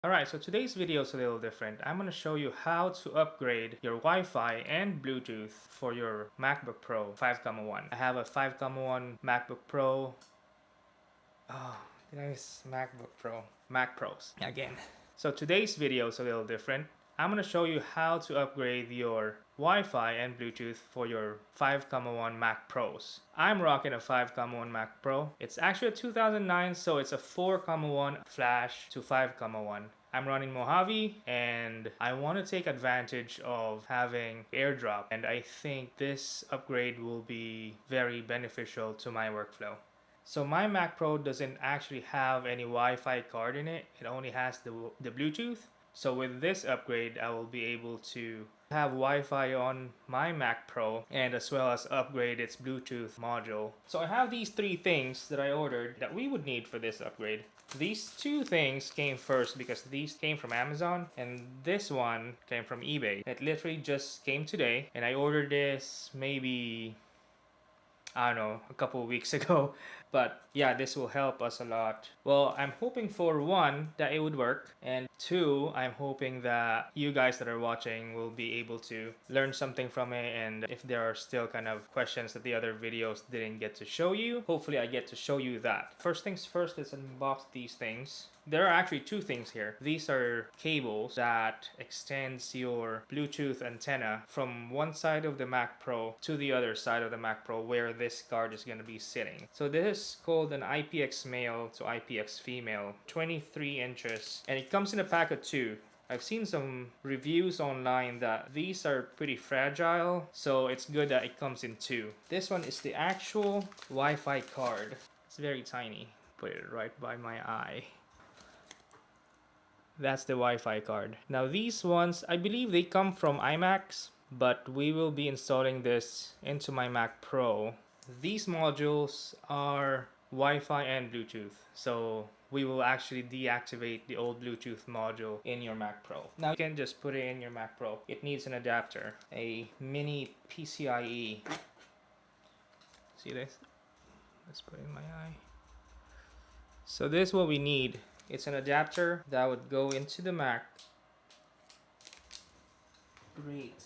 Alright, so today's video is a little different. I'm going to show you how to upgrade your Wi-Fi and Bluetooth for your MacBook Pro 5.1. I have a 5.1 MacBook Pro. Oh, did I miss MacBook Pro? MacPro's again. So today's video is a little different. I'm going to show you how to upgrade your Wi-Fi and Bluetooth for your 5.1 Mac Pros. I'm rocking a 5.1 Mac Pro. It's actually a 2009, so it's a 4.1 flash to 5.1. I'm running Mojave and I want to take advantage of having AirDrop, and I think this upgrade will be very beneficial to my workflow. So my Mac Pro doesn't actually have any Wi-Fi card in it. It only has the Bluetooth. So with this upgrade, I will be able to have Wi-Fi on my Mac Pro and as well as upgrade its Bluetooth module. So I have these three things that I ordered that we would need for this upgrade. These two things came first because these came from Amazon and this one came from eBay. It literally just came today and I ordered this maybe, I don't know, a couple of weeks ago. But yeah, this will help us a lot. Well, I'm hoping for one, that it would work, and two, I'm hoping that you guys that are watching will be able to learn something from it, and if there are still kind of questions that the other videos didn't get to show you, hopefully I get to show you that. First things first, let's unbox these things. There are actually two things here. These are cables that extends your Bluetooth antenna from one side of the Mac Pro to the other side of the Mac Pro where this card is going to be sitting. So this is called an IPX male to IPX female, 23 inches, and it comes in a pack of two. I've seen some reviews online that these are pretty fragile, so it's good that it comes in two. This one is the actual Wi-Fi card. It's very tiny. Put it right by my eye. That's the Wi-Fi card. Now these ones, I believe they come from iMacs, but we will be installing this into my Mac Pro. These modules are Wi-Fi and Bluetooth, so we will actually deactivate the old Bluetooth module in your Mac Pro. Now you can just put it in your Mac Pro. It needs an adapter, a mini PCIe. See this? Let's put it in my eye. So this is what we need. It's an adapter that would go into the Mac. Great.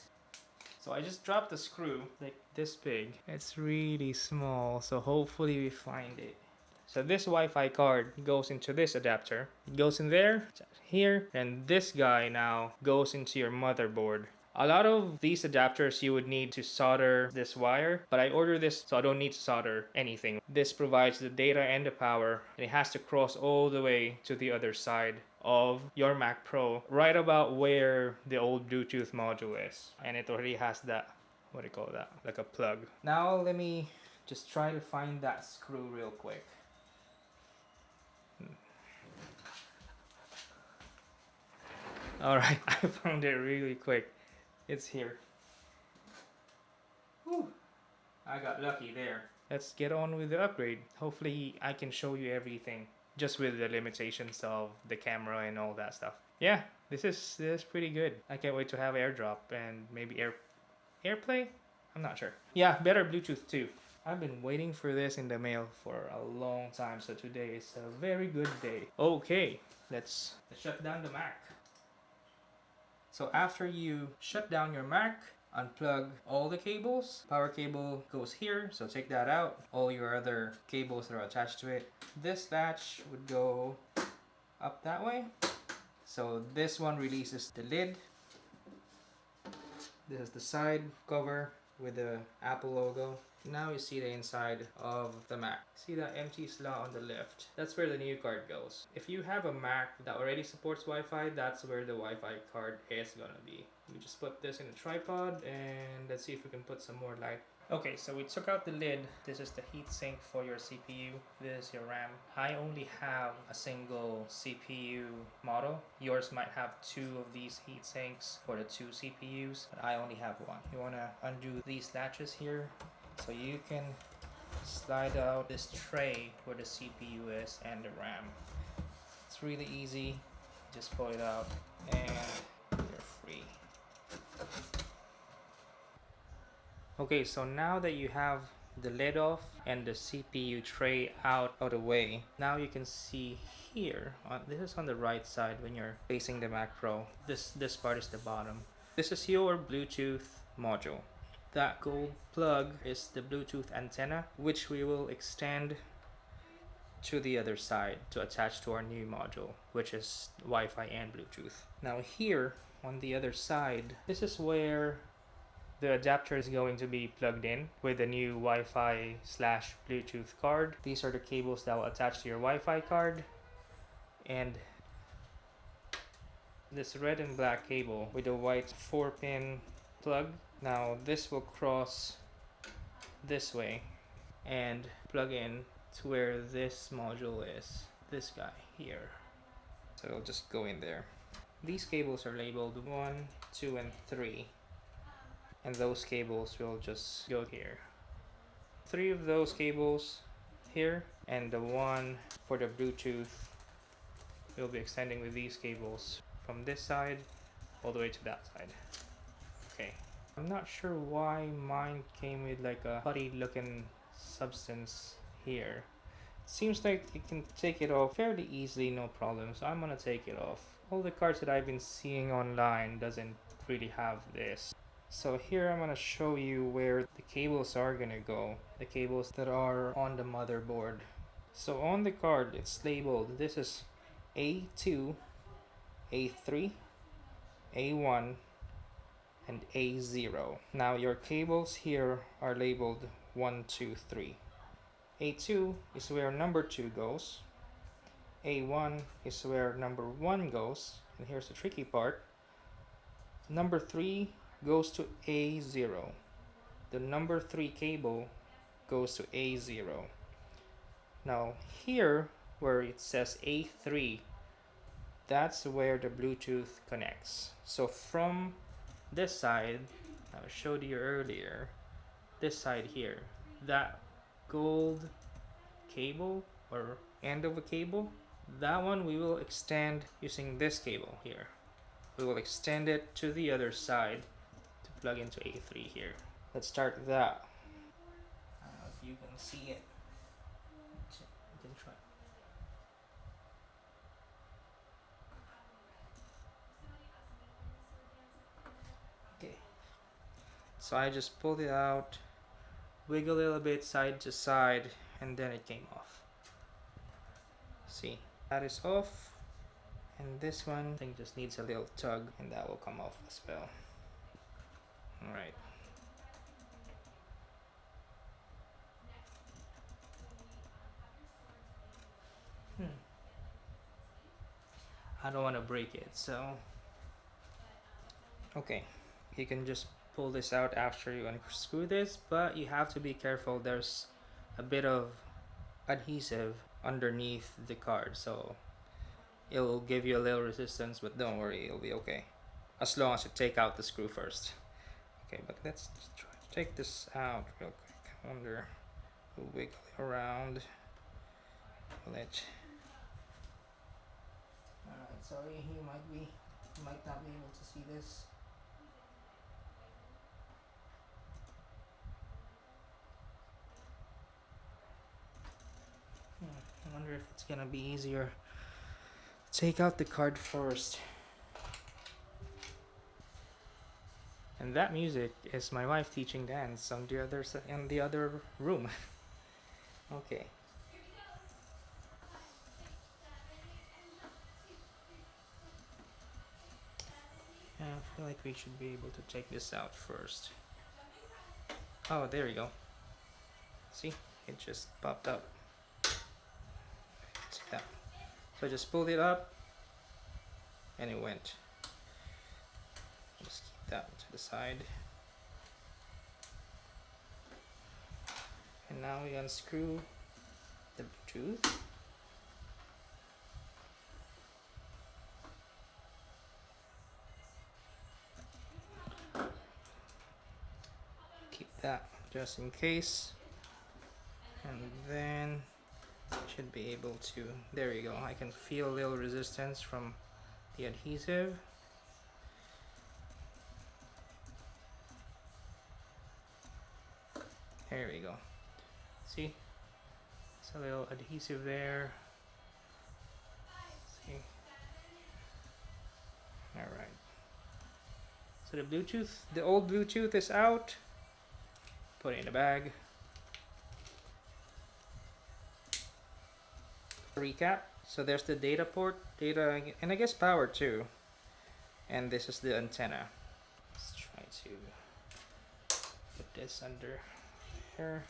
So I just dropped the screw like this big. It's really small, so hopefully we find it. So this Wi-Fi card goes into this adapter. It goes in there, here, and this guy now goes into your motherboard. A lot of these adapters you would need to solder this wire, but I ordered this so I don't need to solder anything. This provides the data and the power, and it has to cross all the way to the other side of your Mac Pro, right about where the old Bluetooth module is. And it already has that, what do you call that, like a plug. Now let me just try to find that screw real quick. Alright, I found it really quick. It's here. Whew. I got lucky there. Let's get on with the upgrade. Hopefully I can show you everything, just with the limitations of the camera and all that stuff. Yeah, this is pretty good. I can't wait to have AirDrop and maybe AirPlay? I'm not sure. Yeah, better Bluetooth too. I've been waiting for this in the mail for a long time, so today is a very good day. Okay, let's shut down the Mac. So after you shut down your Mac, unplug all the cables. Power cable goes here, so take that out. All your other cables that are attached to it. This latch would go up that way. So this one releases the lid. This is the side cover with the Apple logo. Now you see the inside of the Mac. See that empty slot on the left? That's where the new card goes. If you have a Mac that already supports Wi-Fi, that's where the Wi-Fi card is gonna be. We just put this in a tripod and let's see if we can put some more light. Okay, so we took out the lid. This is the heatsink for your CPU. This is your RAM. I only have a single CPU model. Yours might have two of these heatsinks for the two CPUs, but I only have one. You wanna undo these latches here, so you can slide out this tray where the CPU is and the RAM. It's really easy. Just pull it out and you're free. Okay, so now that you have the lid off and the CPU tray out of the way. Now you can see here, this is on the right side when you're facing the Mac Pro. This part is the bottom. This is your Bluetooth module. That gold plug is the Bluetooth antenna, which we will extend to the other side to attach to our new module, which is Wi-Fi and Bluetooth. Now here on the other side, this is where the adapter is going to be plugged in with the new Wi-Fi slash Bluetooth card. These are the cables that will attach to your Wi-Fi card, and this red and black cable with a white 4-pin plug. Now this will cross this way and plug in to where this module is, this guy here. So it'll just go in there. These cables are labeled 1, 2, and 3. And those cables will just go here. 3 of those cables here, and the one for the Bluetooth we'll be extending with these cables from this side all the way to that side. Okay, I'm not sure why mine came with like a putty looking substance here. It seems like you can take it off fairly easily, no problem, so I'm gonna take it off. All the cards that I've been seeing online doesn't really have this. So here I'm gonna show you where the cables are gonna go, the cables that are on the motherboard. So on the card it's labeled, this is A2, A3, A1, and A0. Now your cables here are labeled 1, 2, 3. A2 is where number 2 goes. A1 is where number 1 goes. And here's the tricky part. Number 3 goes to A0. The number 3 cable goes to A0. Now here where it says A3, that's where the Bluetooth connects. So from this side, I showed you earlier, this side here, that gold cable or end of a cable, that one we will extend using this cable here. We will extend it to the other side to plug into A3 here. Let's start that. I don't know if you can see it. You can try. Okay. So I just pulled it out, wiggle a little bit side to side, and then it came off. See, that is off. And this one, I think, just needs a little tug, and that will come off as well. Alright. I don't want to break it, so okay, you can just pull this out after you unscrew this, but you have to be careful. There's a bit of adhesive underneath the card, so it'll give you a little resistance, but don't worry, it'll be okay as long as you take out the screw first. Okay, but let's try to take this out real quick. I wonder, we'll wiggle it around. Alright, sorry, you might not be able to see this. I wonder if it's gonna be easier. Take out the card first. And that music is my wife teaching dance on the other room. Okay. I feel like we should be able to take this out first. Oh, there we go. See, it just popped up. See that? So I just pulled it up and it went. Just keep that to the side. And now we unscrew the Bluetooth. Keep that just in case. And then should be able to, there you go, I can feel a little resistance from the adhesive. There we go. See? It's a little adhesive there. See? Alright. So the Bluetooth, the old Bluetooth is out. Put it in the bag. Recap. So there's the data port, data, and I guess power too. And this is the antenna. Let's try to put this under here.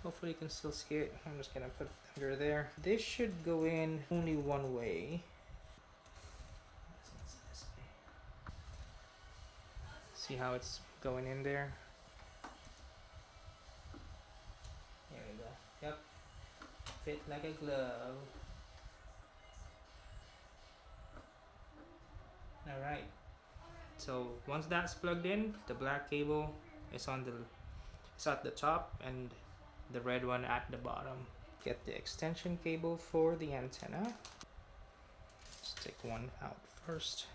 Hopefully you can still see it. I'm just gonna put it under there. This should go in only one way. See how it's going in there? There we go. Yep. Fit like a glove. Alright. So once that's plugged in, the black cable is on it's at the top and the red one at the bottom. Get the extension cable for the antenna. Let's take one out first.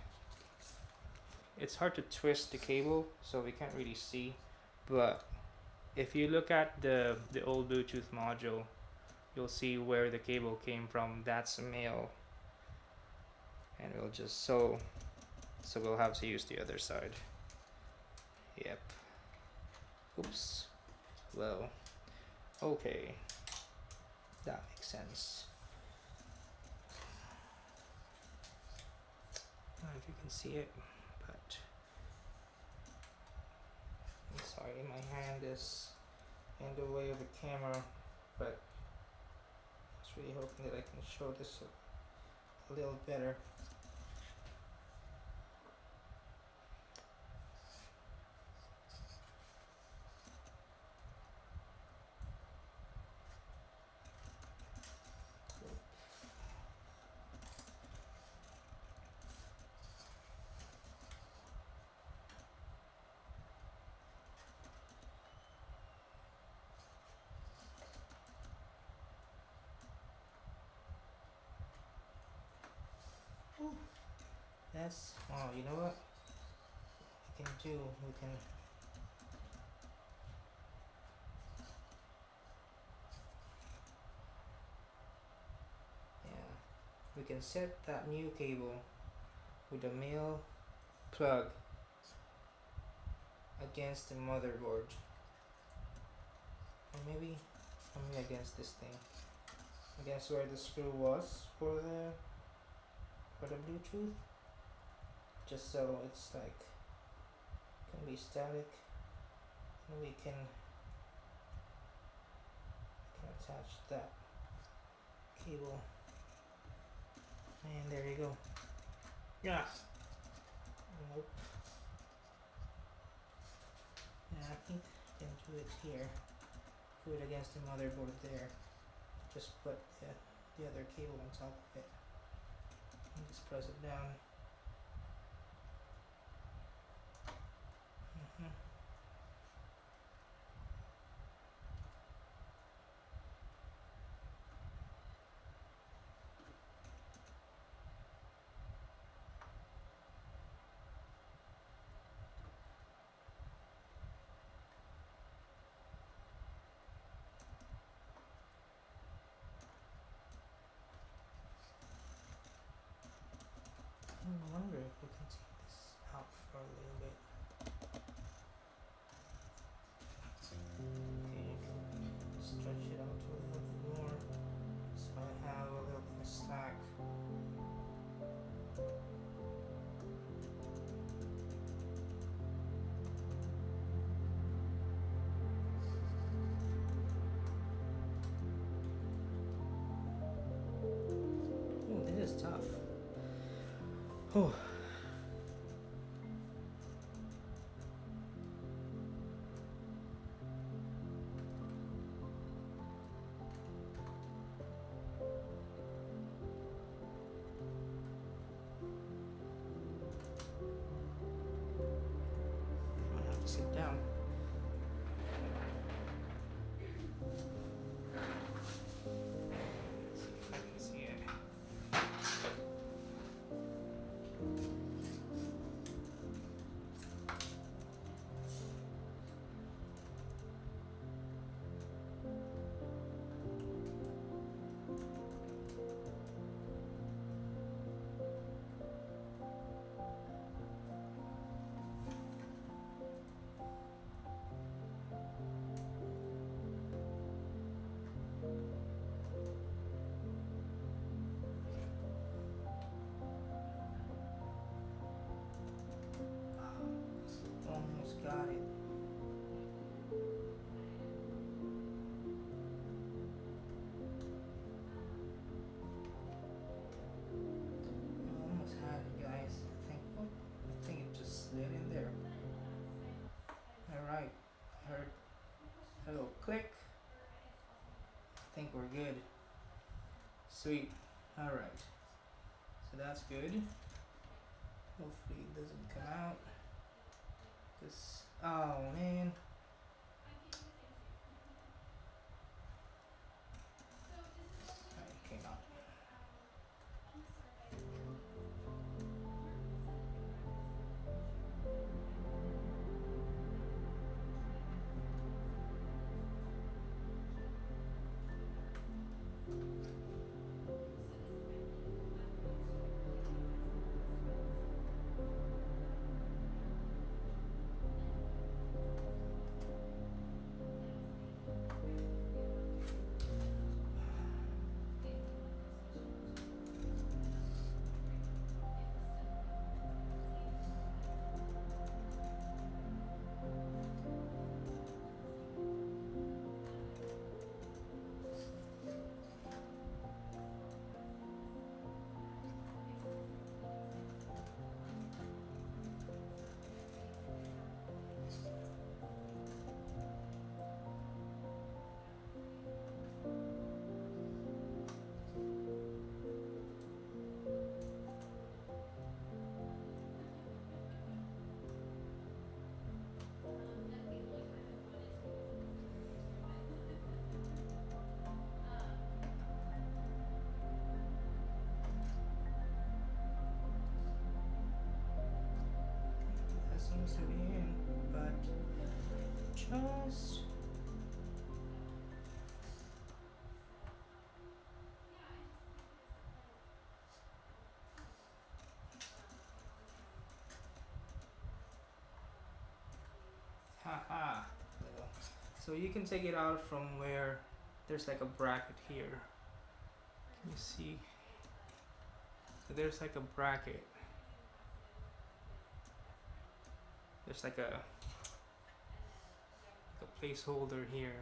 It's hard to twist the cable, so we can't really see, but if you look at the old Bluetooth module, you'll see where the cable came from. That's a male, and we'll just so we'll have to use the other side. Yep. Oops. Well, okay, that makes sense. I don't know if you can see it, but I'm sorry, my hand is in the way of the camera, but I was really hoping that I can show this a little better. That's, oh, you know what we can do? We can we can set that new cable with a male plug against the motherboard, or maybe against this thing, against where the screw was for the Bluetooth, just so it's like can be static, and we can attach that cable, and there you go. Yeah. Nope. Yeah, I think I can do it here. Put it against the motherboard there. Just put the other cable on top of it. And just press it down. I wonder if we can take this out for a little bit. Okay, you can stretch it out a little bit more, so I have a little bit of slack. Oh, this is tough. Oh. I'm gonna have to sit down. Let's see if I can see it. Sweet. Alright. So that's good. Hopefully it doesn't come out. Cause, oh man. It came out. Seems to be in, but just haha. So you can take it out from where there's like a bracket here. Can you see? So there's like a bracket. There's like a placeholder here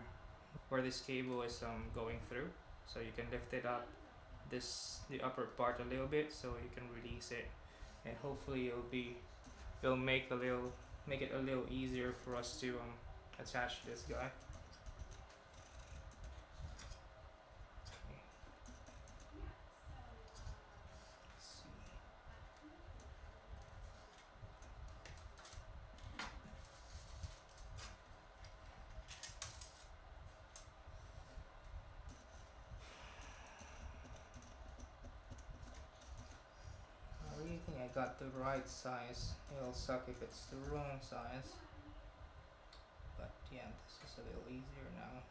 where this cable is going through, so you can lift it up the upper part a little bit so you can release it, and hopefully it'll make it a little easier for us to attach this guy. I got the right size. It'll suck if it's the wrong size. But yeah, this is a little easier now.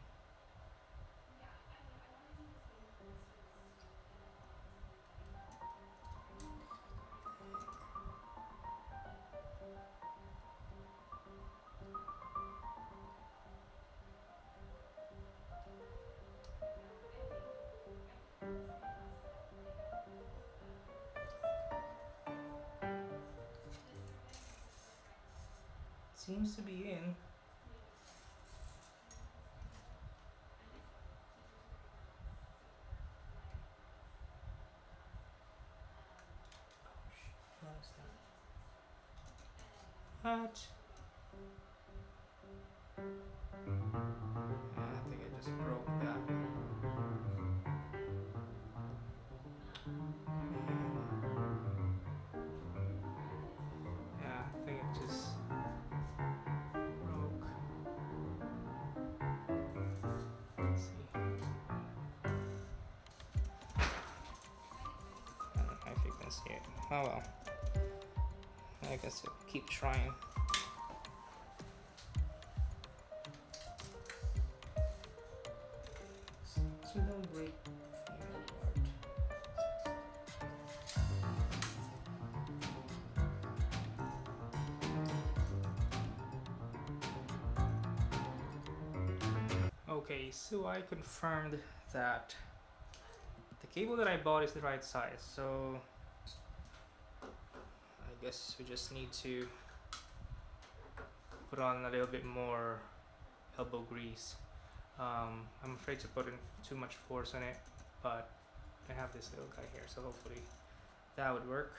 Seems to be in. What is that? What? Yeah, I think I just broke that. Yeah, I think it just broke. Let's see. I don't know if you can see it. Oh well. I guess I'll keep trying. So don't break the part. Okay, so I confirmed that the cable that I bought is the right size, so I guess we just need to put on a little bit more elbow grease. I'm afraid to put in too much force on it, but I have this little guy here, so hopefully that would work.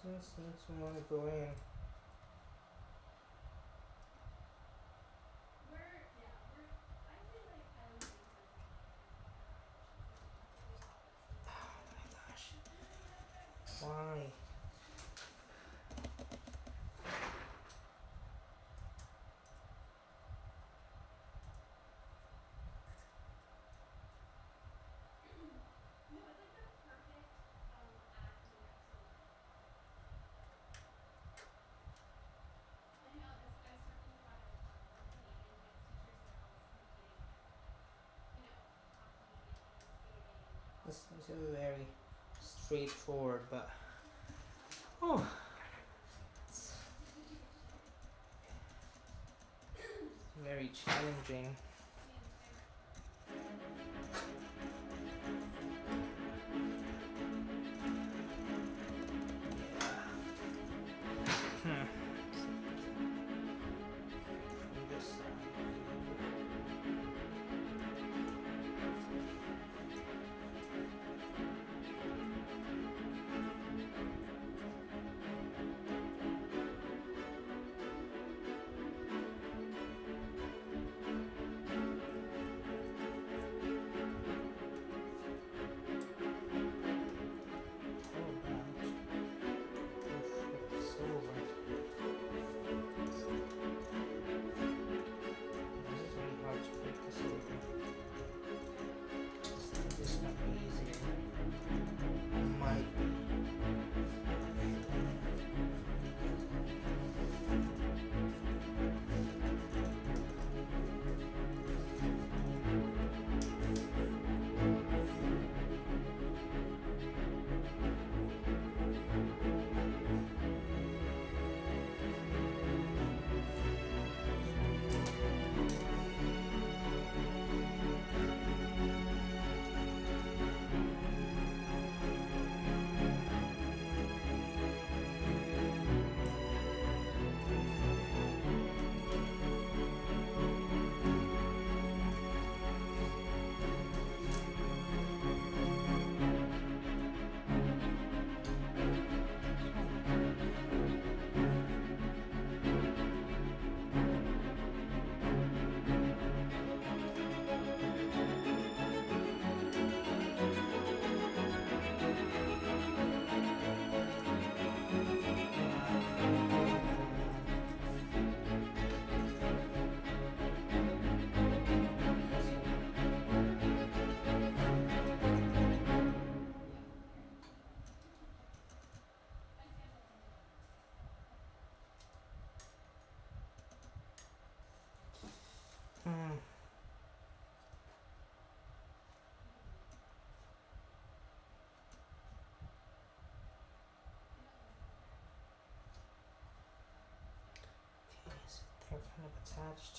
Doesn't seem to want to go in. Why? This is very straightforward, but oh, it's very challenging. They're kind of attached.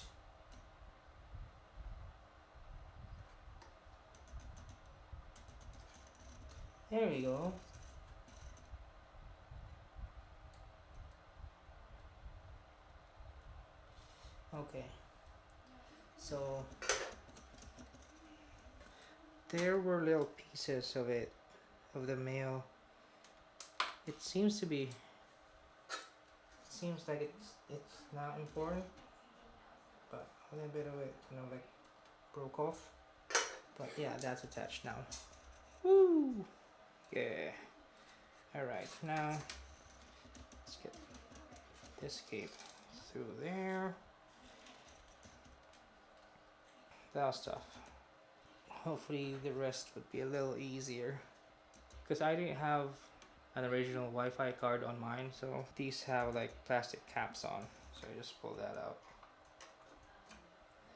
There we go. Okay. So there were little pieces of it, of the mail. It seems to be. Seems like it's not important, but a little bit of it, you know, like broke off. But yeah, that's attached now. Woo! Yeah. All right, now let's get this cape through there. That was tough. Hopefully the rest would be a little easier, because I didn't have an original Wi-Fi card on mine, so these have like plastic caps on, so I just pull that out.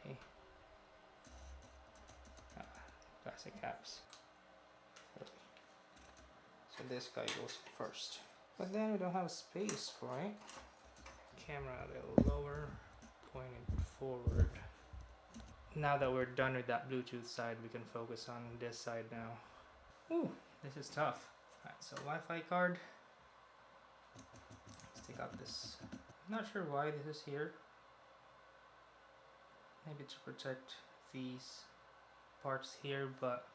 See? Plastic caps. So this guy goes first, but then we don't have space for it. Camera a little lower, pointed forward. Now that we're done with that Bluetooth side, we can focus on this side now. Ooh, this is tough. Alright, so Wi-Fi card. Let's take out this. I'm not sure why this is here. Maybe to protect these parts here, but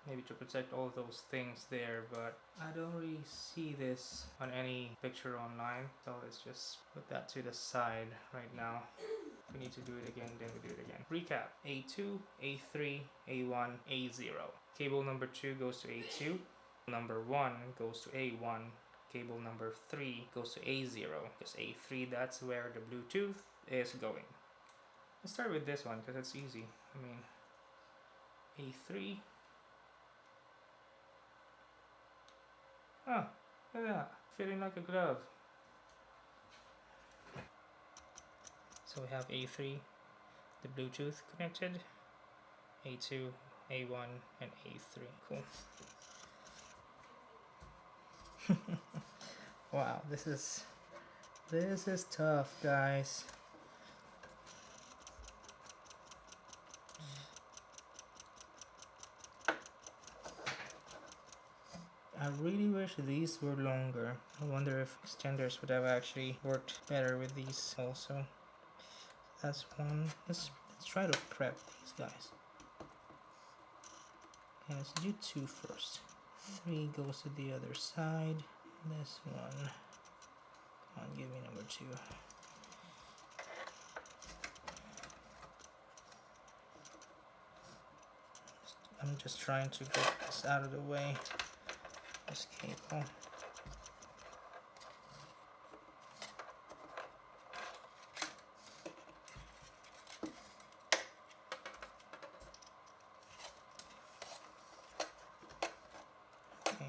maybe to protect all those things there, but I don't really see this on any picture online, so let's just put that to the side right now. If we need to do it again, then we do it again. Recap: A2, A3, A1, A0. Cable number 2 goes to A2, number 1 goes to A1, cable number 3 goes to A0, because A3, that's where the Bluetooth is going. Let's start with this one because it's easy. I mean, A3. Oh, look at that. Fitting like a glove. So we have A3, the Bluetooth connected, A2, A1, and A3. Cool. Wow, this is tough, guys. I really wish these were longer. I wonder if extenders would have actually worked better with these also. That's one. Let's try to prep these guys. Okay, let's do 2 first. 3 goes to the other side. This one. Come on, give me number 2. I'm just trying to get this out of the way. This cable. Okay.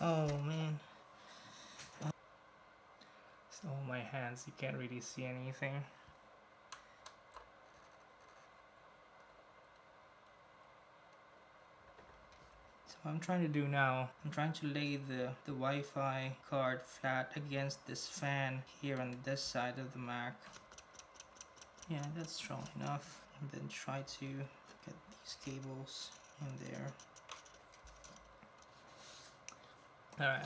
Oh man. So my hands, you can't really see anything. So what I'm trying to do now, I'm trying to lay the Wi-Fi card flat against this fan here on this side of the Mac. Yeah, that's strong enough. And then try to get these cables in there. Alright,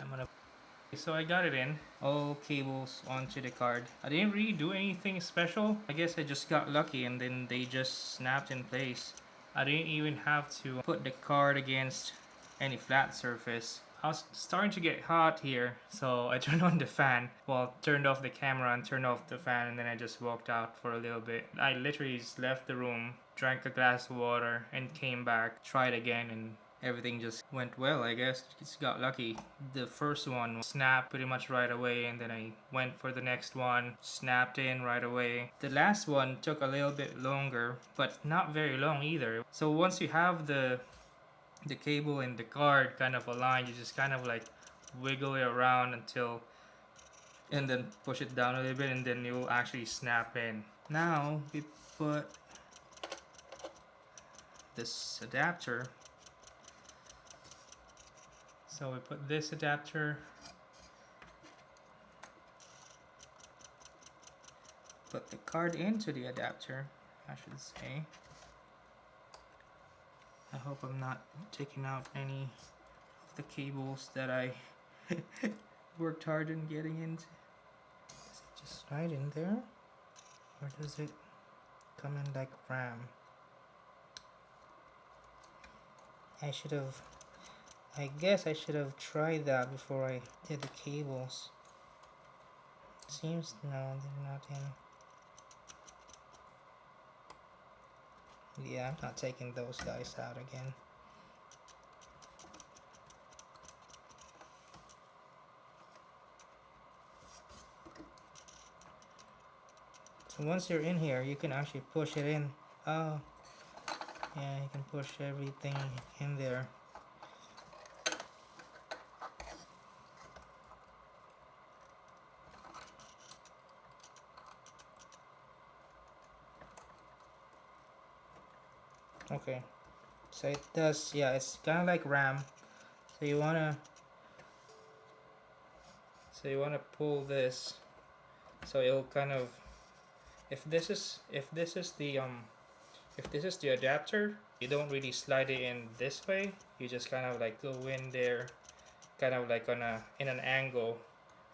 so I got it in, all cables onto the card. I didn't really do anything special. I guess I just got lucky and then they just snapped in place. I didn't even have to put the card against any flat surface. I was starting to get hot here, so I turned on the fan. Well, turned off the camera and turned off the fan, and then I just walked out for a little bit. I literally just left the room, drank a glass of water, and came back, tried again, and everything just went well, I guess. Just got lucky. The first one snapped pretty much right away, and then I went for the next one, snapped in right away. The last one took a little bit longer, but not very long either. So once you have the cable and the card kind of aligned, you just kind of like wiggle it around until, and then push it down a little bit, and then it will actually snap in. Now we put this adapter. So we put this adapter, put the card into the adapter, I should say. I hope I'm not taking out any of the cables that I worked hard in getting into. Is it just right in there? Or does it come in like RAM? I guess I should have tried that before I did the cables. Seems no, they're not in. Yeah, I'm not taking those guys out again. So once you're in here, you can actually push it in. Oh, yeah, you can push everything in there. Okay, so it does, yeah, it's kind of like RAM. So you wanna pull this, so it'll kind of, if this is the If this is the adapter, you don't really slide it in this way. You just kind of like go in there, kind of like in an angle,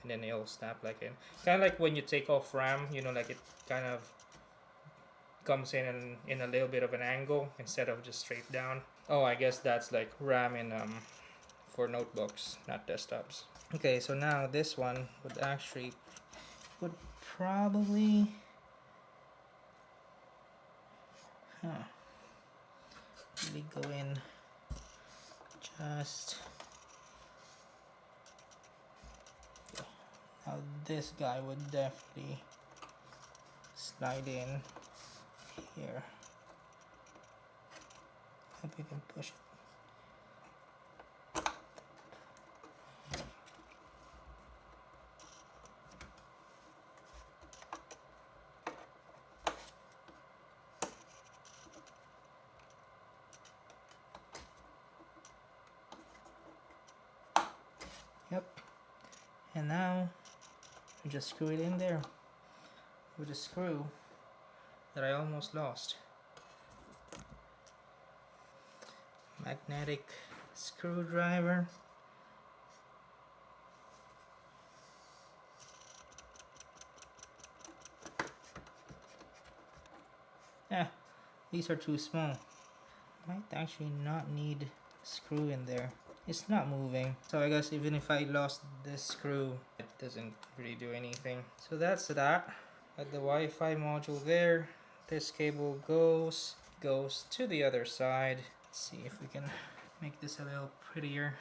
and then it'll snap like in. Kind of like when you take off RAM, you know, like it kind of comes in a little bit of an angle instead of just straight down. Oh, I guess that's like RAM in for notebooks, not desktops. Okay, so now this one would probably really go in just. Now this guy would definitely slide in here. Hope you can push it. Yep. And now you just screw it in there with a screw that I almost lost. Magnetic screwdriver. Yeah, these are too small. Might actually not need a screw in there. It's not moving, so I guess even if I lost this screw, it doesn't really do anything. So that's that. Got the Wi-Fi module there. This cable goes to the other side. Let's see if we can make this a little prettier.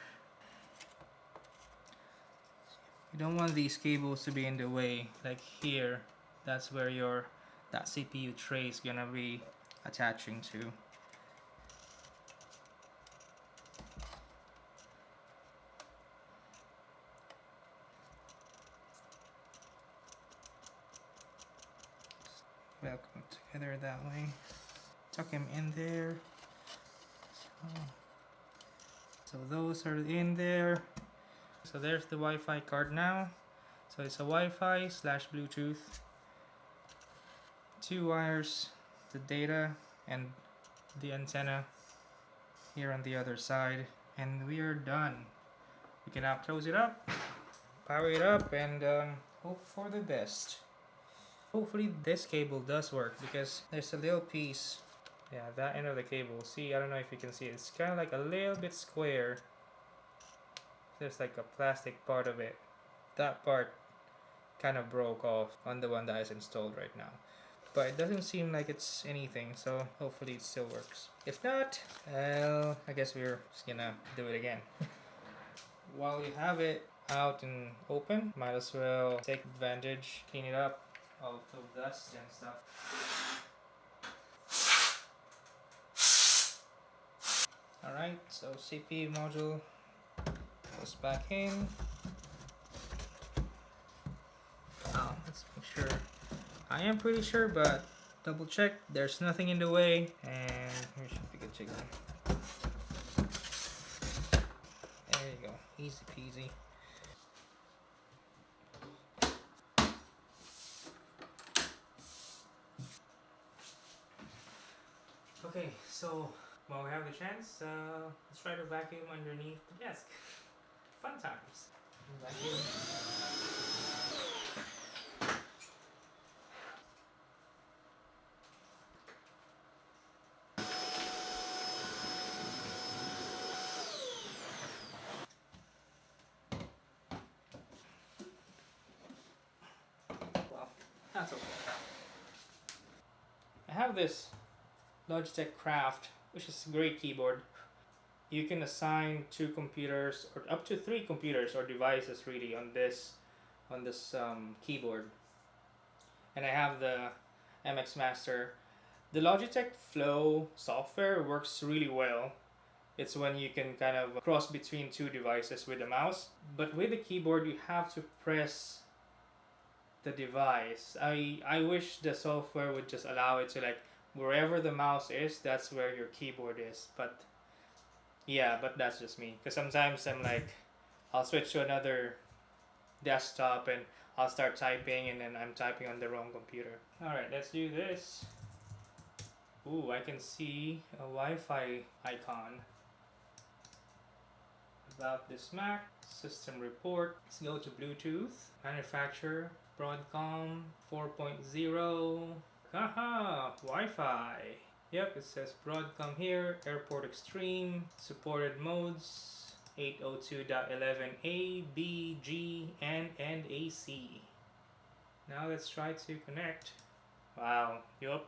You don't want these cables to be in the way, like here. That's where that CPU tray is gonna be attaching to. Welcome together that way. Tuck him in there. So those are in there. So there's the Wi-Fi card now. So it's a Wi-Fi / Bluetooth. 2 wires, the data and the antenna here on the other side. And we are done. We can now close it up, power it up, and hope for the best. Hopefully this cable does work because there's a little piece. Yeah, that end of the cable. See, I don't know if you can see it. It's kind of like a little bit square. There's like a plastic part of it. That part kind of broke off on the one that is installed right now. But it doesn't seem like it's anything, so hopefully it still works. If not, well, I guess we're just gonna do it again. While you have it out and open, might as well take advantage, clean it up, all of dust and stuff. Alright, so CPU module goes back in. Let's make sure. I am pretty sure, but double check. There's nothing in the way, and here should be good chicken. There you go, easy peasy. Okay, so while we have the chance, let's try to vacuum underneath the desk. Fun times. Vacuum. Well, that's okay. I have this Logitech Craft, which is a great keyboard. You can assign 2 computers or up to 3 computers or devices really on this keyboard. And I have the MX Master. The Logitech Flow software works really well. It's when you can kind of cross between 2 devices with the mouse. But with the keyboard, you have to press the device. I wish the software would just allow it to, like, wherever the mouse is, that's where your keyboard is. But yeah, but that's just me. Because sometimes I'm like, I'll switch to another desktop and I'll start typing and then I'm typing on the wrong computer. Alright, let's do this. Ooh, I can see a Wi-Fi icon. About this Mac, system report. Let's go to Bluetooth. Manufacturer, Broadcom 4.0. Haha, Wi-Fi. Yep, it says Broadcom here. Airport Extreme. Supported modes 802.11a, B, G, and AC. Now let's try to connect. Wow, yup.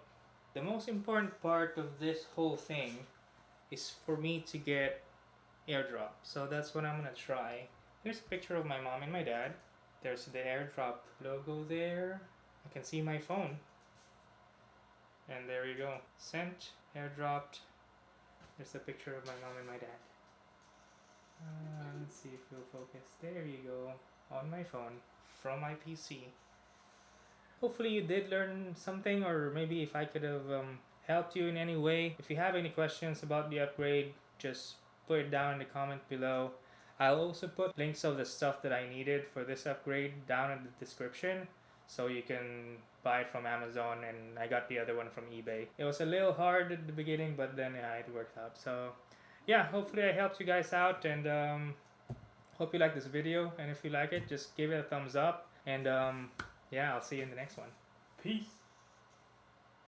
The most important part of this whole thing is for me to get AirDrop. So that's what I'm gonna try. Here's a picture of my mom and my dad. There's the AirDrop logo there. I can see my phone. And there you go. Sent, AirDropped. There's a picture of my mom and my dad. Let's see if we'll focus. There you go. On my phone. From my PC. Hopefully you did learn something, or maybe if I could have helped you in any way. If you have any questions about the upgrade, just put it down in the comment below. I'll also put links of the stuff that I needed for this upgrade down in the description, so you can buy it from Amazon, and I got the other one from eBay. It was a little hard at the beginning, but then yeah, it worked out. So yeah, hopefully I helped you guys out, and hope you like this video, and if you like it, just give it a thumbs up, and yeah, I'll see you in the next one. Peace.